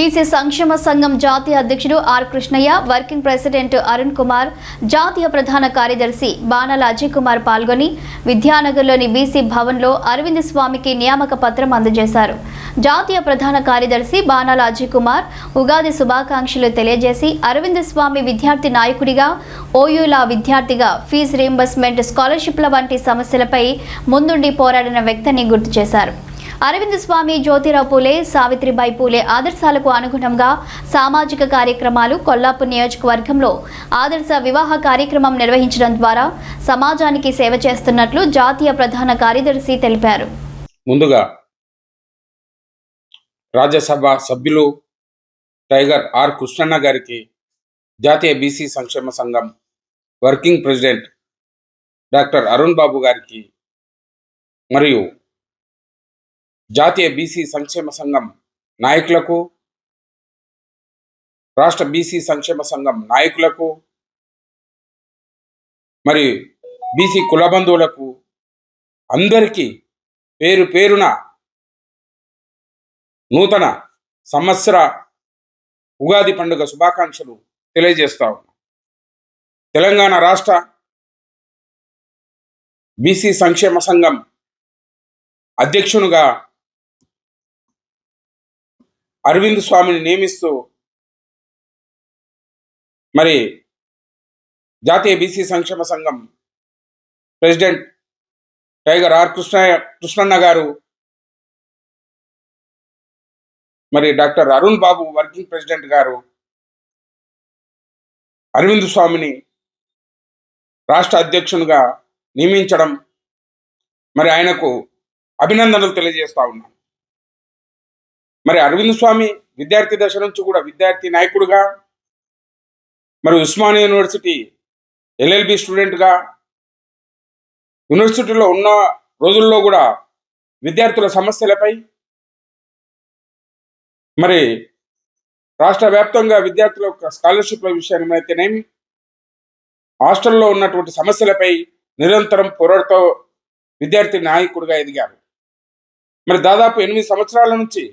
BC సంక్షేమ సంఘం జాతీయ అధ్యక్షుడు R Krishnaiah, working president Arun Kumar, జాతీయ ప్రధాన కార్యదర్శి బాణాల అజయ్ కుమార్ పాల్గొని విద్యానగర్లోని బీసీ భవన్లో అరవింద్ స్వామికి నియామక పత్రం అందజేశారు. జాతీయ ప్రధాన కార్యదర్శి బాణాల అజయ్ కుమార్ ఉగాది శుభాకాంక్షలు తెలియజేసి అరవింద్ స్వామి విద్యార్థి నాయకుడిగా, ఓయూల విద్యార్థిగా ఫీజు రీయింబర్స్మెంట్, స్కాలర్షిప్ల వంటి సమస్యలపై ముందుండి పోరాడిన వ్యక్తిని గుర్తు చేశారు. అరవింద్ స్వామి జ్యోతిరావు పూలే, సావిత్రిబాయి పూలే ఆదర్శాలకు అనుగుణంగా సామాజిక కార్యక్రమాలు కొల్లాపూర్ నియోజకవర్గంలో ఆదర్శ వివాహ కార్యక్రమం నిర్వహించడం ద్వారా సమాజానికి సేవ చేస్తున్నట్లు జాతీయ ప్రధాన కార్యదర్శి తెలిపారు. ముందుగా రాజ్యసభ సభ్యులు టైగర్ ఆర్ కృష్ణన్న గారికి, జాతీయ బీసీ సంక్షేమ సంఘం వర్కింగ్ ప్రెసిడెంట్ డాక్టర్ అరుణ్ బాబు గారికి మరియు జాతీయ బీసీ సంక్షేమ సంఘం నాయకులకు, రాష్ట్ర బీసీ సంక్షేమ సంఘం నాయకులకు మరి బీసీ కుల బంధువులకు అందరికీ పేరు పేరున నూతన సంవత్సర ఉగాది పండుగ శుభాకాంక్షలు తెలియజేస్తా ఉన్నాం. తెలంగాణ రాష్ట్ర బీసీ సంక్షేమ సంఘం అధ్యక్షునిగా అరవింద్ స్వామిని నియమిస్తూ మరి జాతీయ బీసీ సంక్షేమ సంఘం ప్రెసిడెంట్ టైగర్ ఆర్ కృష్ణన్న గారు, మరి డాక్టర్ అరుణ్ బాబు వర్కింగ్ ప్రెసిడెంట్ గారు అరవింద్ స్వామిని రాష్ట్ర అధ్యక్షునిగా నియమించడం, మరి ఆయనకు అభినందనలు తెలియజేస్తా ఉన్నాం. మరి అరవింద్ స్వామి విద్యార్థి దశ నుంచి కూడా విద్యార్థి నాయకుడిగా, మరి ఉస్మానియా యూనివర్సిటీ ఎల్ఎల్బి స్టూడెంట్గా, యూనివర్సిటీలో ఉన్న రోజుల్లో కూడా విద్యార్థుల సమస్యలపై, మరి రాష్ట్ర వ్యాప్తంగా విద్యార్థుల స్కాలర్షిప్ల విషయమైతేనేమి, హాస్టల్లో ఉన్నటువంటి సమస్యలపై నిరంతరం పోరాడుతూ విద్యార్థి నాయకుడిగా ఎదిగారు. మరి దాదాపు 8 సంవత్సరాల నుంచి